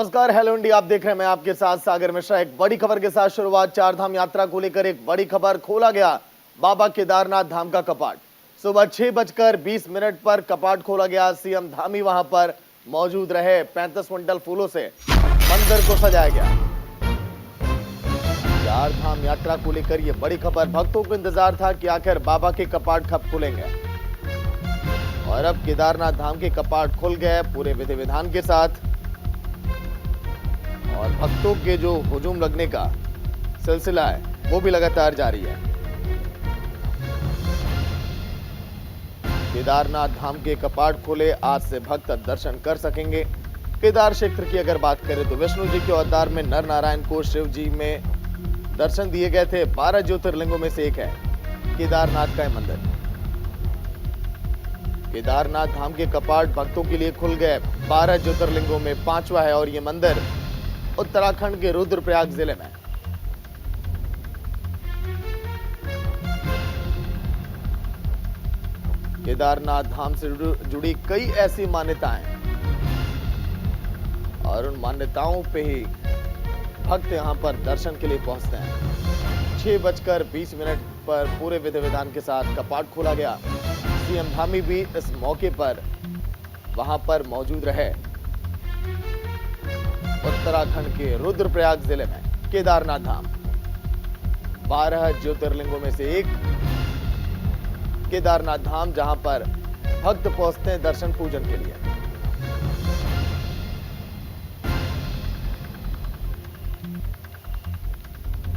नमस्कार, hello India. आप देख रहे हैं, मैं आपके साथ सागर मिश्रा। एक बड़ी खबर के साथ शुरुआत। चार धाम यात्रा को लेकर एक बड़ी खबर। खोला गया बाबा केदारनाथ धाम का कपाट। सुबह 6:20 पर कपाट खोला गया। सीएम धामी वहां पर मौजूद रहे। 35 क्विंटल फूलों से मंदिर को सजाया गया। चार धाम यात्रा को लेकर यह बड़ी खबर। भक्तों को इंतजार था कि आखिर बाबा के कपाट कब खुलेंगे, और अब केदारनाथ धाम के कपाट खुल गए पूरे विधि विधान के साथ। और भक्तों के जो हुजूम लगने का सिलसिला है वो भी लगातार जारी है। केदारनाथ धाम के कपाट खुले। आज से भक्त दर्शन कर सकेंगे। केदार क्षेत्र की अगर बात करें तो विष्णु जी के अवतार में नर नारायण को शिव जी में दर्शन दिए गए थे। 12 ज्योतिर्लिंगों में से एक है केदारनाथ का मंदिर। केदारनाथ धाम के कपाट भक्तों के लिए खुल गए। 12 ज्योतिर्लिंगों में 5वां है, और यह मंदिर उत्तराखंड के रुद्रप्रयाग जिले में। केदारनाथ धाम से जुड़ी कई ऐसी मान्यताएं हैं, और उन मान्यताओं पे ही भक्त यहां पर दर्शन के लिए पहुंचते हैं। 6:20 पर पूरे विधि विधान के साथ कपाट खोला गया। सीएम धामी भी इस मौके पर वहां पर मौजूद रहे। उत्तराखंड के रुद्रप्रयाग जिले में केदारनाथ धाम 12 ज्योतिर्लिंगों में से एक केदारनाथ धाम, जहां पर भक्त पहुंचते हैं दर्शन पूजन के लिए।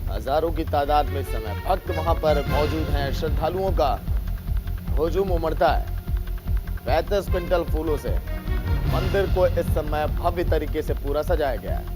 हजारों की तादाद में इस समय भक्त वहां पर मौजूद हैं। श्रद्धालुओं का हुजूम उमड़ता है। 35 क्विंटल फूलों से मंदिर को इस समय भव्य तरीके से पूरा सजाया गया है।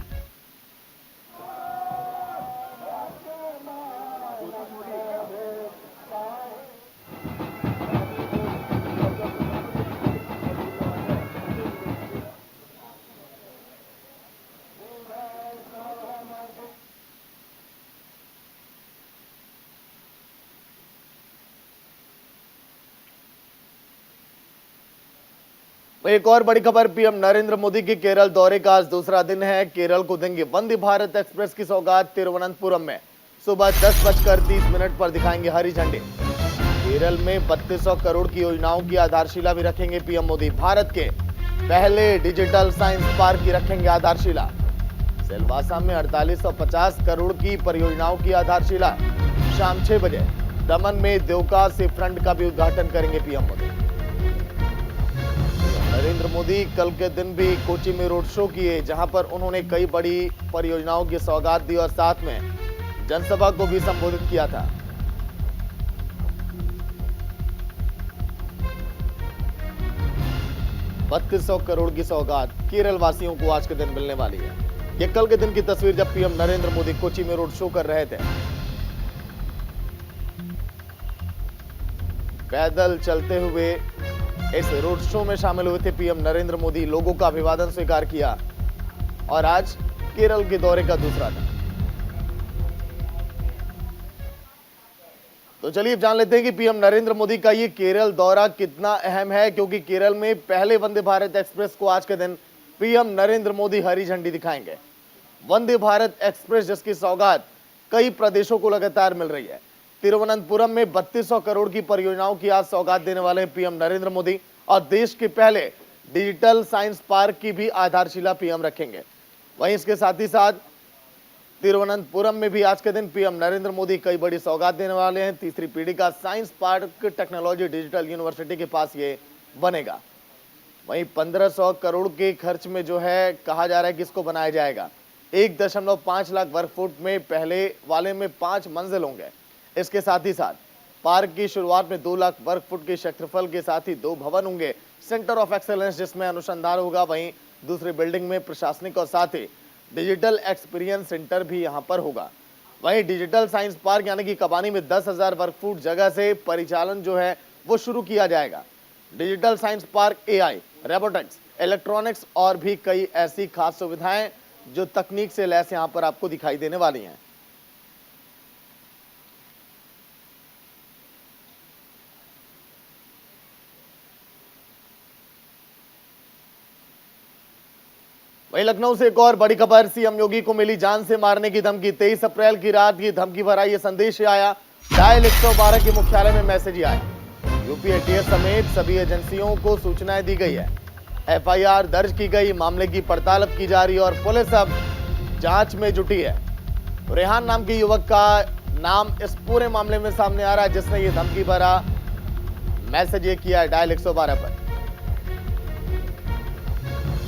एक और बड़ी खबर। पीएम नरेंद्र मोदी के केरल दौरे का आज दूसरा दिन है। केरल को देंगे वंदे भारत एक्सप्रेस की सौगात। तिरुवनंतपुरम में सुबह 10:30 पर दिखाएंगे हरी झंडी। केरल में 3200 करोड़ की योजनाओं की आधारशिला भी रखेंगे पीएम मोदी। भारत के पहले डिजिटल साइंस पार्क की रखेंगे आधारशिला। सिलवासा में 4850 करोड़ की परियोजनाओं की आधारशिला। शाम 6 बजे दमन में देवका सी फ्रंट का भी उद्घाटन करेंगे पीएम मोदी। नरेंद्र मोदी कल के दिन भी कोची में रोड शो किए, जहां पर उन्होंने कई बड़ी परियोजनाओं की सौगात दी और साथ में जनसभा को भी संबोधित किया था। ₹3200 करोड़ की सौगात केरल वासियों को आज के दिन मिलने वाली है। यह कल के दिन की तस्वीर जब पीएम नरेंद्र मोदी कोची में रोड शो कर रहे थे। पैदल चलते हुए इस रोड शो में शामिल हुए थे पीएम नरेंद्र मोदी। लोगों का अभिवादन स्वीकार किया, और आज केरल के दौरे का दूसरा दिन। तो चलिए जान लेते हैं कि पीएम नरेंद्र मोदी का ये केरल दौरा कितना अहम है, क्योंकि केरल में पहले वंदे भारत एक्सप्रेस को आज के दिन पीएम नरेंद्र मोदी हरी झंडी दिखाएंगे। वंदे भारत एक्सप्रेस जिसकी सौगात कई प्रदेशों को लगातार मिल रही है। तिरुवनंतपुरम में 3200 करोड़ की परियोजनाओं की आज सौगात देने वाले हैं पीएम नरेंद्र मोदी, और देश के पहले डिजिटल साइंस पार्क की भी आधारशिला पीएम रखेंगे। वहीं इसके साथ ही साथ तिरुवनंतपुरम में भी आज के दिन पीएम नरेंद्र मोदी कई बड़ी सौगात देने वाले हैं। तीसरी पीढ़ी का science park technology digital university के पास ये बनेगा। वहीं 1500 करोड़ के खर्च में जो है कहा जा रहा है कि इसको बनाया जाएगा। 1.5 लाख वर्ग फुट में पहले वाले में 5 मंजिल होंगे। इसके साथ ही साथ पार्क की शुरुआत में 2 लाख वर्ग फुट के क्षेत्रफल के साथ ही 2 भवन होंगे। सेंटर ऑफ एक्सेलेंस जिसमें अनुसंधान होगा, वहीं दूसरी बिल्डिंग में प्रशासनिक और साथ ही डिजिटल एक्सपीरियंस सेंटर भी यहां पर होगा। वहीं डिजिटल साइंस पार्क यानी कि कबानी में 10,000 वर्ग फुट जगह से परिचालन जो है वो शुरू किया जाएगा। Digital science park AI, robotics, electronics और भी कई ऐसी खास सुविधाएं जो तकनीक से लैस यहां पर आपको दिखाई देने वाली हैं। वहीं लखनऊ से एक और बड़ी खबर, सीएम योगी को मिली जान से मारने की धमकी। 23 अप्रैल की रात ये धमकी भरा ये संदेश आया। डायल 112 के मुख्यालय में मैसेज ही आया। यूपी एटीएस समेत सभी एजेंसियों को सूचनाएं दी गई है। एफआईआर दर्ज की गई, मामले की पड़ताल अब की जा रही है और पुलिस अब जांच में जुटी है। रेहान नाम के युवक का नाम इस पूरे मामले में सामने आ रहा है, जिसने ये धमकी भरा मैसेज ये किया है डायल 112 पर।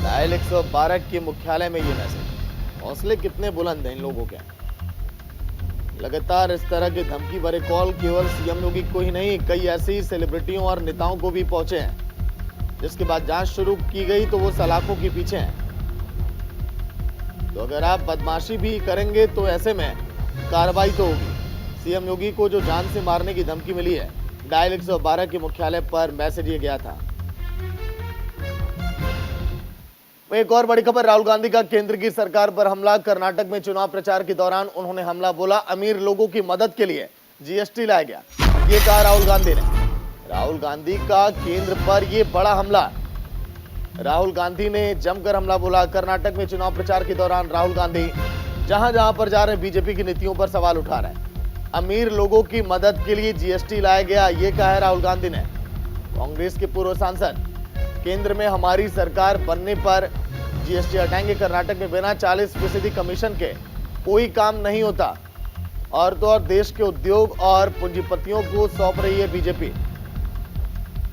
डायल 112 के मुख्यालय में ये मैसेज। हौसले कितने बुलंद हैं इन लोगों के। लगातार इस तरह के धमकी भरे कॉल केवल सीएम योगी को ही नहीं, कई ऐसी सेलिब्रिटियों और नेताओं को भी पहुंचे हैं। जिसके बाद जांच शुरू की गई तो वो सलाखों के पीछे हैं। तो अगर आप बदमाशी भी करेंगे तो ऐसे में कार्रवाई तो होगी। सीएम योगी को जो जान से मारने की धमकी मिली है, डायल 112 के मुख्यालय पर मैसेज ये गया था। एक और बड़ी खबर, राहुल गांधी का केंद्र की सरकार पर हमला। कर्नाटक में चुनाव प्रचार के दौरान उन्होंने हमला बोला, अमीर लोगों की मदद के लिए जीएसटी लाया गया, ये कहा राहुल गांधी ने। राहुल गांधी का केंद्र पर यह बड़ा हमला। राहुल गांधी ने जमकर हमला बोला। कर्नाटक में चुनाव प्रचार के दौरान राहुल गांधी जहां जहां पर जा रहे बीजेपी की नीतियों पर सवाल उठा रहे हैं। अमीर लोगों की मदद के लिए जीएसटी लाया गया, ये कहा है राहुल गांधी ने। कांग्रेस के पूर्व सांसद, केंद्र में हमारी सरकार बनने पर जीएसटी हटाएंगे। कर्नाटक में बिना 40% कमीशन के कोई काम नहीं होता, और तो और देश के उद्योग और पूंजीपतियों को सौंप रही है बीजेपी।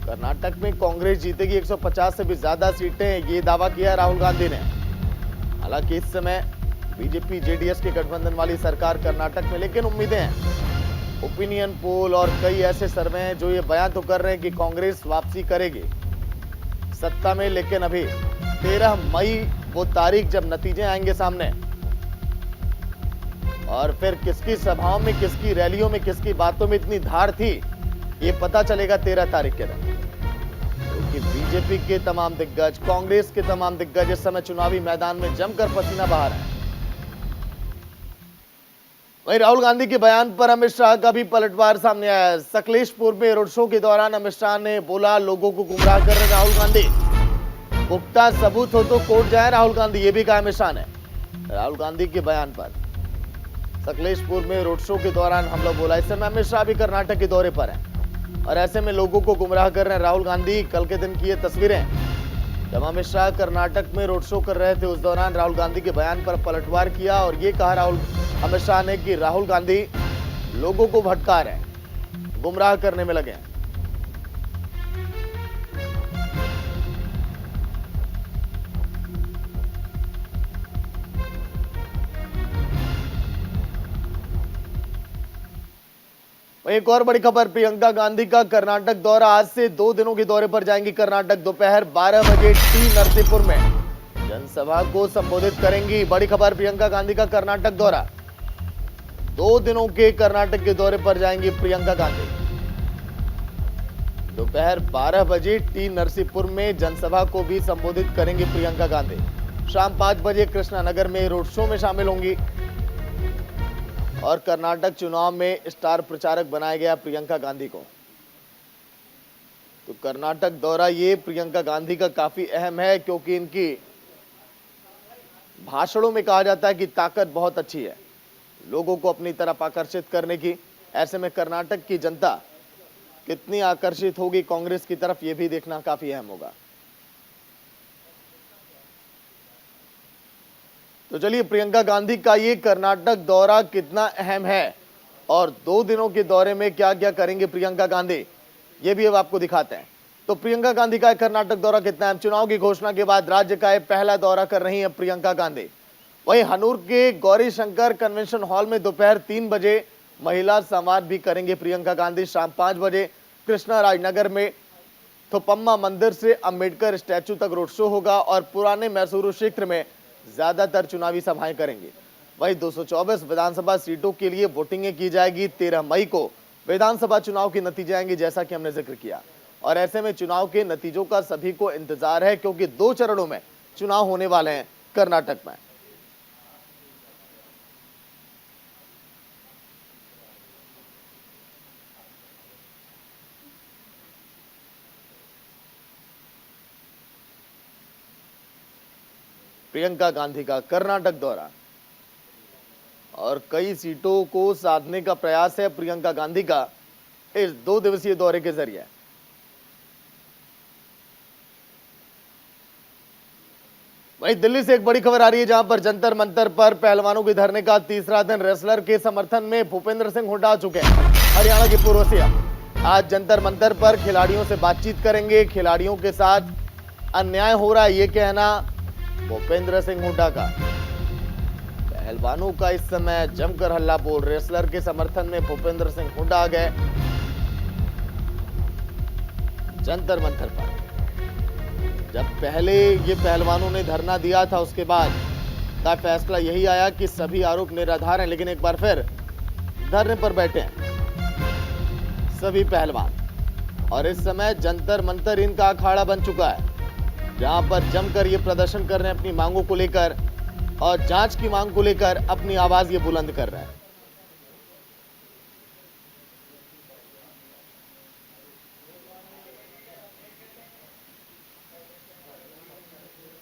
कर्नाटक में कांग्रेस जीतेगी 150 से भी ज्यादा सीटें, ये दावा किया राहुल गांधी ने। हालांकि इस समय बीजेपी जेडीएस के गठबंधन वाली सरकार कर्नाटक में, लेकिन उम्मीदें हैं। ओपिनियन पोल और कई ऐसे सर्वे हैं जो ये बयान तो कर रहे हैं कि कांग्रेस वापसी करेगी सत्ता में, लेकिन अभी 13 मई वो तारीख जब नतीजे आएंगे सामने, और फिर किसकी सभाओं में, किसकी रैलियों में, किसकी बातों में इतनी धार थी, ये पता चलेगा 13 तारीख के दिन। क्योंकि बीजेपी के तमाम दिग्गज, कांग्रेस के तमाम दिग्गज इस समय चुनावी मैदान में जमकर पसीना बहा रहे हैं। वहीं राहुल गांधी के बयान पर अमित शाह का भी पलटवार सामने आया है। सकलेशपुर में रोड शो के दौरान अमित शाह ने बोला, लोगों को गुमराह कर रहे राहुल गांधी, पुख्ता सबूत हो तो कोर्ट जाए राहुल गांधी, ये भी कहा अमित शाह ने। राहुल गांधी के बयान पर सकलेशपुर में रोड शो के दौरान हमला बोला। इस समय अमित शाह भी कर्नाटक के दौरे पर हैं और ऐसे में लोगों को गुमराह कर रहे हैं राहुल गांधी। कल के दिन की ये तस्वीरें, जब अमित शाह कर्नाटक में रोड शो कर रहे थे, उस दौरान राहुल गांधी के बयान पर पलटवार किया और ये कहा अमित शाह ने कि राहुल गांधी लोगों को भटका रहे हैं, गुमराह करने में लगे हैं। एक और बड़ी खबर, प्रियंका गांधी का कर्नाटक दौरा। आज से 2 दिनों के दौरे पर जाएंगी कर्नाटक। दोपहर 12 बजे टी नरसीपुर में जनसभा को संबोधित करेंगी। बड़ी खबर, प्रियंका गांधी का कर्नाटक दौरा। 2 दिनों के कर्नाटक के दौरे पर जाएंगी प्रियंका गांधी। दोपहर 12 बजे टी नरसीपुर में जनसभा को भी संबोधित करेंगी प्रियंका गांधी। शाम 5 बजे कृष्णानगर में रोड शो में शामिल होंगी और कर्नाटक चुनाव में स्टार प्रचारक बनाया गया प्रियंका गांधी को। तो कर्नाटक दौरा ये प्रियंका गांधी का काफी अहम है, क्योंकि इनकी भाषणों में कहा जाता है कि ताकत बहुत अच्छी है लोगों को अपनी तरफ आकर्षित करने की। ऐसे में कर्नाटक की जनता कितनी आकर्षित होगी कांग्रेस की तरफ, यह भी देखना काफी अहम होगा। तो चलिए, प्रियंका गांधी का ये कर्नाटक दौरा कितना अहम है और 2 दिनों के दौरे में क्या क्या करेंगे प्रियंका गांधी, ये भी अब आपको दिखाते हैं। तो प्रियंका गांधी का कर्नाटक दौरा कितना अहम। चुनाव की घोषणा के बाद राज्य का पहला दौरा कर रही है प्रियंका गांधी। वहीं हनूर के गौरी शंकर कन्वेंशन हॉल में दोपहर 3 बजे महिला संवाद भी करेंगे प्रियंका गांधी। शाम 5 बजे कृष्णा राजनगर में थोपम्मा मंदिर से अंबेडकर स्टैचू तक रोड शो होगा और पुराने मैसूरू क्षेत्र में ज्यादातर चुनावी सभाएं करेंगे। वहीं 224 विधानसभा सीटों के लिए वोटिंग की जाएगी। 13 मई को विधानसभा चुनाव के नतीजे आएंगे, जैसा कि हमने जिक्र किया, और ऐसे में चुनाव के नतीजों का सभी को इंतजार है, क्योंकि 2 चरणों में चुनाव होने वाले हैं कर्नाटक में। प्रियंका गांधी का कर्नाटक दौरा और कई सीटों को साधने का प्रयास है प्रियंका गांधी का इस 2 दिवसीय दौरे के जरिए। वहीं दिल्ली से एक बड़ी खबर आ रही है, जहां पर जंतर मंतर पर पहलवानों के धरने का तीसरा दिन। रेसलर के समर्थन में भूपेंद्र सिंह हुड्डा आ चुके हैं। हरियाणा के पूर्व सीएम आज जंतर मंतर पर खिलाड़ियों से बातचीत करेंगे। खिलाड़ियों के साथ अन्याय हो रहा है, ये कहना भूपेंद्र सिंह हुड्डा का। पहलवानों का इस समय जमकर हल्ला बोल। रेसलर के समर्थन में भूपेंद्र सिंह हुड्डा आ गए जंतर मंतर पर। जब पहले ये पहलवानों ने धरना दिया था, उसके बाद का फैसला यही आया कि सभी आरोप निराधार हैं, लेकिन एक बार फिर धरने पर बैठे हैं सभी पहलवान। और इस समय जंतर मंतर इनका अखाड़ा बन चुका है, जहां पर जमकर ये प्रदर्शन कर रहे हैं अपनी मांगों को लेकर और जांच की मांग को लेकर अपनी आवाज ये बुलंद कर रहे हैं।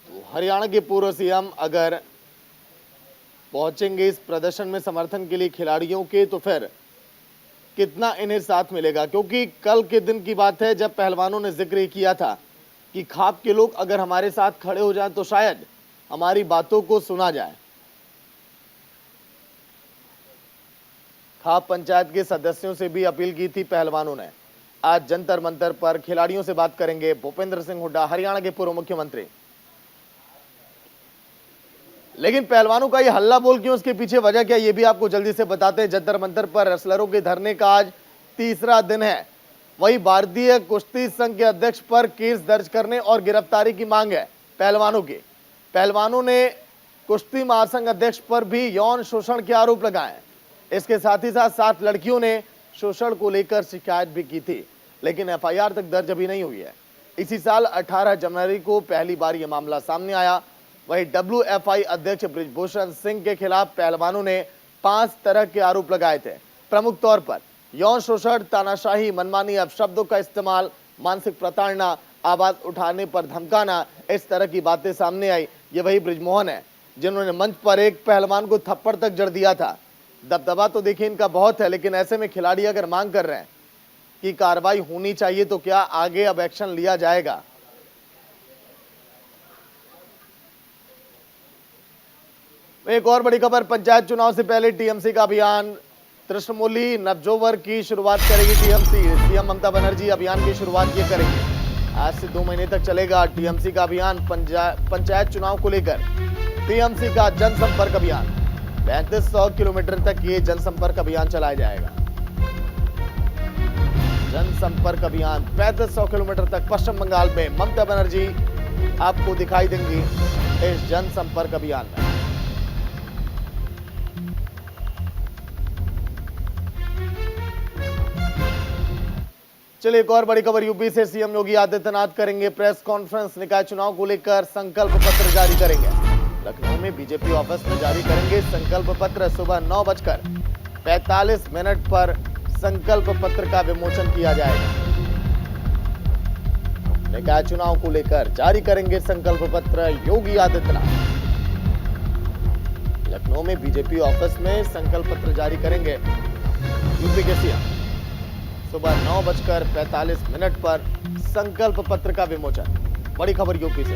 तो हरियाणा के पूर्व सीएम अगर पहुंचेंगे इस प्रदर्शन में समर्थन के लिए खिलाड़ियों के, तो फिर कितना इन्हें साथ मिलेगा। क्योंकि कल के दिन की बात है जब पहलवानों ने जिक्र किया था कि खाप के लोग अगर हमारे साथ खड़े हो जाएं तो शायद हमारी बातों को सुना जाए। खाप पंचायत के सदस्यों से भी अपील की थी पहलवानों ने। आज जंतर मंतर पर खिलाड़ियों से बात करेंगे भूपेंद्र सिंह हुड्डा, हरियाणा के पूर्व मुख्यमंत्री। लेकिन पहलवानों का ये हल्ला बोल क्यों, उसके पीछे वजह क्या, ये भी आपको जल्दी से बताते हैं। जंतर मंतर पर रेसलरों के धरने का आज तीसरा दिन है। वही भारतीय कुश्ती संघ के अध्यक्ष पर केस दर्ज करने और गिरफ्तारी की मांग है पहलवानों की। पहलवानों ने कुश्ती महासंघ अध्यक्ष पर भी यौन शोषण के आरोप लगाए। इसके साथ ही साथ 7 लड़कियों ने शोषण को लेकर शिकायत भी की थी, लेकिन एफआईआर तक दर्ज अभी नहीं हुई है। इसी साल 18 जनवरी को पहली बार यह मामला सामने आया। वहीं डब्ल्यूएफआई अध्यक्ष बृजभूषण सिंह के खिलाफ पहलवानों ने 5 तरह के आरोप लगाए थे। प्रमुख तौर पर यौन शोषण, तानाशाही, मनमानी अपशब्दों का इस्तेमाल, मानसिक प्रताड़ना, आवाज उठाने पर धमकाना, इस तरह की बातें सामने आई। ये वही बृजमोहन है जिन्होंने मंच पर एक पहलवान को थप्पड़ तक जड़ दिया था। दबदबा तो देखिए इनका बहुत है, लेकिन ऐसे में खिलाड़ी अगर मांग कर रहे हैं कि कार्रवाई होनी चाहिए, तो क्या आगे अब एक्शन लिया जाएगा? एक और बड़ी खबर, पंचायत चुनाव से पहले टीएमसी का अभियान। त्रिशमूली नवजोवर की शुरुआत करेगी टीएमसी। सीएम ममता बनर्जी अभियान की शुरुआत ये करेंगे। आज से 2 महीने तक चलेगा टीएमसी का अभियान पंचायत चुनाव को लेकर। टीएमसी का जनसंपर्क अभियान 3500 किलोमीटर तक ये जनसंपर्क अभियान चलाया जाएगा। जनसंपर्क अभियान 3500 किलोमीटर तक पश्चिम बंगाल में ममता बनर्जी आपको दिखाई देंगी इस जनसंपर्क अभियान में। चलिए एक और बड़ी खबर, यूपी से सीएम योगी आदित्यनाथ करेंगे प्रेस कॉन्फ्रेंस। निकाय चुनाव को लेकर संकल्प पत्र जारी करेंगे। लखनऊ में बीजेपी ऑफिस में जारी करेंगे संकल्प पत्र। सुबह 9:45 पर संकल्प पत्र का विमोचन किया जाएगा। निकाय चुनाव को लेकर जारी करेंगे संकल्प पत्र योगी आदित्यनाथ। लखनऊ में बीजेपी ऑफिस में संकल्प पत्र जारी करेंगे यूपी के सीएम। सुबह 9:45 पर संकल्प पत्र का विमोचन। बड़ी खबर यूपी से।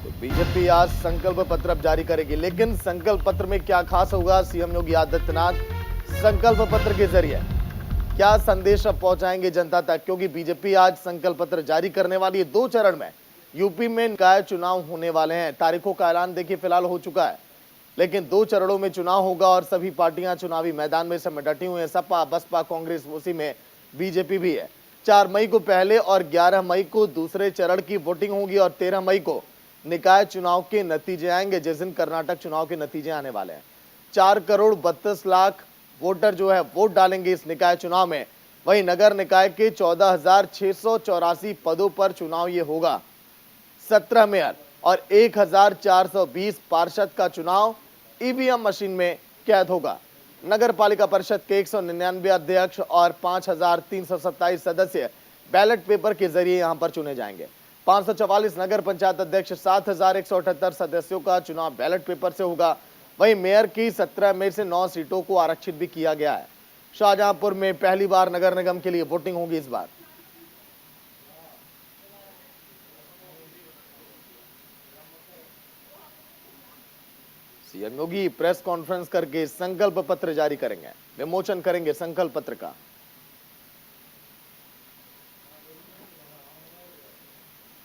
तो बीजेपी आज संकल्प पत्र अब जारी करेगी, लेकिन संकल्प पत्र में क्या खास होगा? सीएम योगी आदित्यनाथ संकल्प पत्र के जरिए क्या संदेश अब पहुंचाएंगे जनता तक? क्योंकि बीजेपी आज संकल्प पत्र जारी करने वाली है। 2 चरण में यूपी में निकाय चुनाव होने वाले हैं। तारीखों का ऐलान देखिए फिलहाल हो चुका है, लेकिन 2 चरणों में चुनाव होगा और सभी पार्टियां चुनावी मैदान में समय डटी हुई हैं। सपा, बसपा, कांग्रेस, उसी में बीजेपी भी है। 4 मई को पहले और 11 मई को दूसरे चरण की वोटिंग होगी और 13 मई को निकाय चुनाव के नतीजे आएंगे, जिस दिन कर्नाटक चुनाव के नतीजे आने वाले हैं। 4 करोड़ 32 लाख वोटर जो है वोट डालेंगे इस निकाय चुनाव में। वहीं नगर निकाय के 14,684 पदों पर चुनाव ये होगा। 17 मेयर और 1420 पार्षद का चुनाव ईवीएम मशीन में कैद होगा। नगर पालिका परिषद के 199 अध्यक्ष और 5327 सदस्य बैलेट पेपर के जरिए यहां पर चुने जाएंगे। 544 नगर पंचायत अध्यक्ष, 7178 सदस्यों का चुनाव बैलेट पेपर से होगा। वहीं मेयर की 17 में से 9 सीटों को आरक्षित भी किया गया है। शाहजहांपुर में पहली बार नगर निगम के लिए वोटिंग होगी इस बार। सीएम योगी प्रेस कॉन्फ्रेंस करके संकल्प पत्र जारी करेंगे, विमोचन करेंगे संकल्प पत्र का।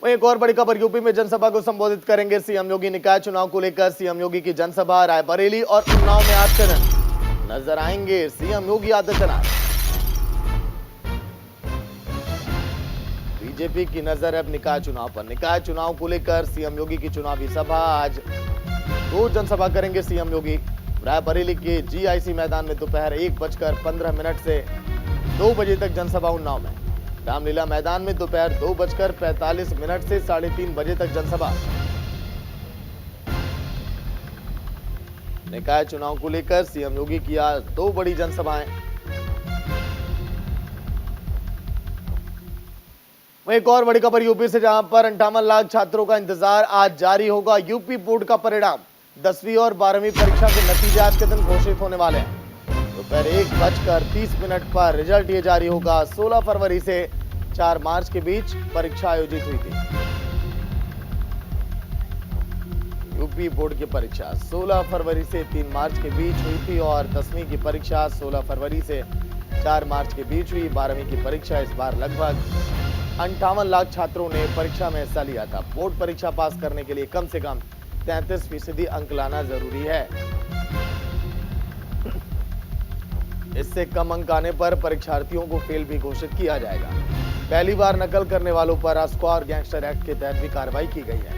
वहीं एक और बड़ी खबर, यूपी में जनसभा को संबोधित करेंगे सीएम योगी। निकाय चुनाव को लेकर सीएम योगी की जनसभा रायबरेली और उन्नाव में आज के दिन नजर आएंगे सीएम योगी आदित्यनाथ। बीजेपी की नजर अब निकाय चुनाव पर। निकाय चुनाव को लेकर सीएम योगी की चुनावी सभा, आज 2 जनसभा करेंगे सीएम योगी। रायबरेली के जीआईसी मैदान में दोपहर 1:15 से 2 बजे तक जनसभा उन्नाव में। रामलीला मैदान में दोपहर 2:45 से 3:30 बजे तक जनसभा। निकाय चुनाव को लेकर सीएम योगी की आज 2 बड़ी जनसभाएं। एक और बड़ी खबर यूपी से, जहां पर 58 लाख छात्रों का इंतजार, आज जारी होगा यूपी बोर्ड का परिणाम। 10वीं और 12वीं परीक्षा के नतीजे आज के दिन घोषित होने वाले हैं। दोपहर 1:30 पर रिजल्ट ये जारी होगा। 16 फरवरी से 4 मार्च के बीच परीक्षा आयोजित हुई थी। यूपी बोर्ड की परीक्षा 16 फरवरी से 3 मार्च के बीच हुई थी और 10वीं की परीक्षा 16 फरवरी से 4 मार्च के बीच हुई। 12वीं की परीक्षा इस बार लगभग 58 लाख छात्रों ने परीक्षा में हिस्सा लिया था। बोर्ड परीक्षा पास करने के लिए कम से कम 33% अंक लाना जरूरी है। इससे कम अंक आने पर परीक्षार्थियों को फेल भी घोषित किया जाएगा। पहली बार नकल करने वालों पर रासुका और गैंगस्टर एक्ट के तहत भी कार्रवाई की गई है।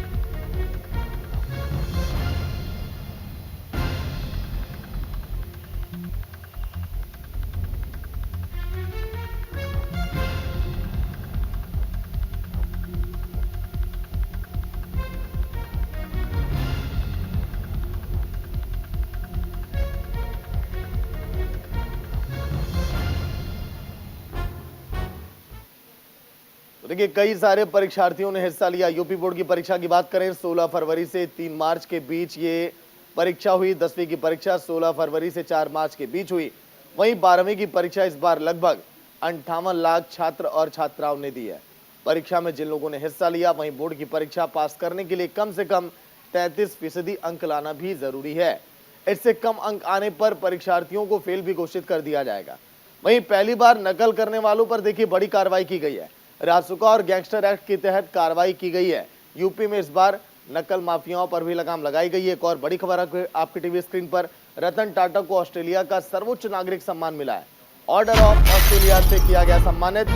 देखिए, कई सारे परीक्षार्थियों ने हिस्सा लिया। यूपी बोर्ड की परीक्षा की बात करें, 16 फरवरी से 3 मार्च के बीच ये परीक्षा हुई। 10वीं की परीक्षा 16 फरवरी से 4 मार्च के बीच हुई। वहीं 12वीं की परीक्षा इस बार लगभग 58 लाख छात्र और छात्राओं ने दी है। परीक्षा में जिन लोगों ने हिस्सा लिया, वहीं बोर्ड की परीक्षा पास करने के लिए कम से कम 33% अंक लाना भी जरूरी है। इससे कम अंक आने पर परीक्षार्थियों को फेल भी घोषित कर दिया जाएगा। वहीं पहली बार नकल करने वालों पर देखिए बड़ी कार्रवाई की गई है। रासुका और गैंगस्टर एक्ट के तहत कार्रवाई की गई है। यूपी में इस बार नकल माफियाओं पर भी लगाम लगाई गई है। एक और बड़ी खबर आपकी टीवी स्क्रीन पर, रतन टाटा को ऑस्ट्रेलिया का सर्वोच्च नागरिक सम्मान मिला है। ऑर्डर ऑफ ऑस्ट्रेलिया से किया गया सम्मानित।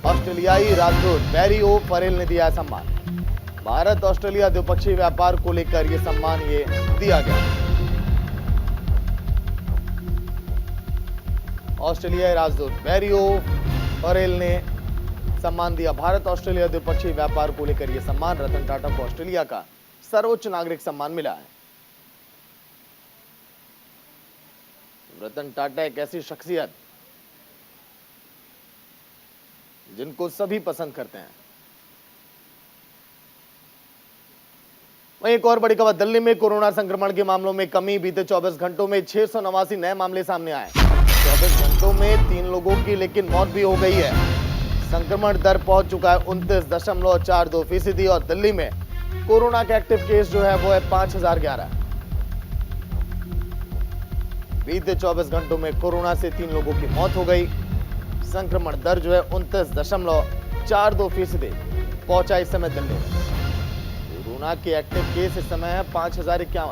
ऑस्ट्रेलियाई राजदूत बैरी ओ फरेल ने दिया सम्मान। भारत ऑस्ट्रेलिया द्विपक्षीय व्यापार को लेकर यह सम्मान दिया गया। ऑस्ट्रेलियाई राजदूत बैरी ओ फरेल ने सम्मान दिया। भारत ऑस्ट्रेलिया द्विपक्षीय व्यापार को लेकर यह सम्मान। रतन टाटा को ऑस्ट्रेलिया का सर्वोच्च नागरिक सम्मान मिला है। रतन टाटा एक ऐसी शख्सियत जिनको सभी पसंद करते हैं। वहीं एक और बड़ी खबर, दिल्ली में कोरोना संक्रमण के मामलों में कमी। बीते 24 घंटों में 689 नए मामले सामने आए। 24 घंटों में 3 लोगों की लेकिन मौत भी हो गई है। संक्रमण दर पहुंच चुका है 29.42% और दिल्ली में कोरोना के एक्टिव केस जो है वो है 5011। बीते 24 घंटों में कोरोना से 3 लोगों की मौत हो गई। संक्रमण दर जो है 29.42% पहुंचा इस समय दिल्ली में। कोरोना के एक्टिव केस इस समय है 5011।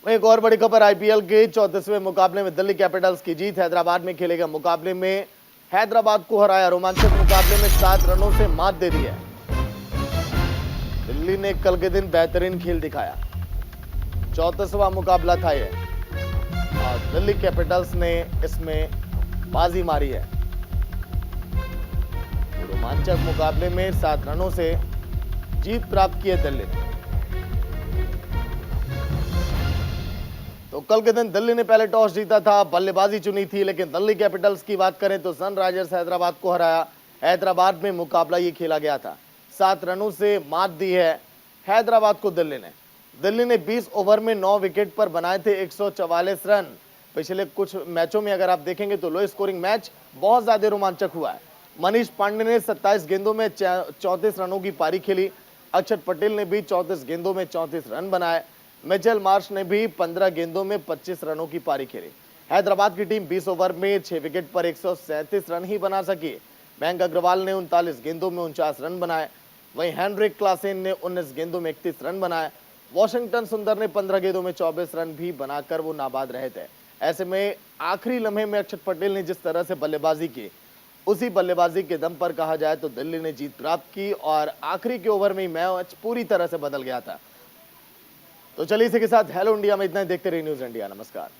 एक और बड़ी खबर, आईपीएल के 34वें मुकाबले में दिल्ली कैपिटल्स की जीत। हैदराबाद में खेले गए मुकाबले में हैदराबाद को हराया। रोमांचक मुकाबले में 7 रनों से मात दे दी है। दिल्ली ने कल के दिन बेहतरीन खेल दिखाया। 34वां मुकाबला था यह। और दिल्ली कैपिटल्स ने इसमें बाजी मारी है। रोमांचक मुकाबले में 7 रनों से जीत प्राप्त की है दिल्ली ने। तो कल के दिन दिल्ली ने पहले टॉस जीता था, बल्लेबाजी चुनी थी, लेकिन दिल्ली कैपिटल्स की बात करें तो सनराइजर्स हैदराबाद को हराया। हैदराबाद में मुकाबला ये खेला गया था। 7 रनों से मात दी है हैदराबाद को दिल्ली ने। दिल्ली ने 20 ओवर में 9 विकेट पर बनाए थे 144 रन। पिछले कुछ मैचों में अगर आप देखेंगे तो लो स्कोरिंग मैच बहुत ज्यादा रोमांचक हुआ है। मनीष पांडे ने 27 गेंदों में 34 रनों की पारी खेली। अक्षर पटेल ने भी 34 गेंदों में 34 रन बनाए। मिचेल मार्श ने भी 15 गेंदों में 25 रनों की पारी खेली। हैदराबाद की टीम 20 ओवर में 6 विकेट पर 137 रन ही बना सकी। मयंक अग्रवाल ने 39 गेंदों में 49 रन बनाए। वहीं हेनरिक क्लासेन ने 19 गेंदों में 31 रन बनाए। वॉशिंगटन सुंदर ने 15 गेंदों में 24 रन भी बनाकर वो नाबाद रहे थे। ऐसे में आखिरी लम्हे में अक्षर पटेल ने जिस तरह से बल्लेबाजी की, उसी बल्लेबाजी के दम पर कहा जाए तो दिल्ली ने जीत प्राप्त की और आखिरी के ओवर में मैच पूरी तरह से बदल गया था। तो चलिए इसी के साथ हेलो इंडिया में इतना ही। देखते रहिए न्यूज़ इंडिया। नमस्कार।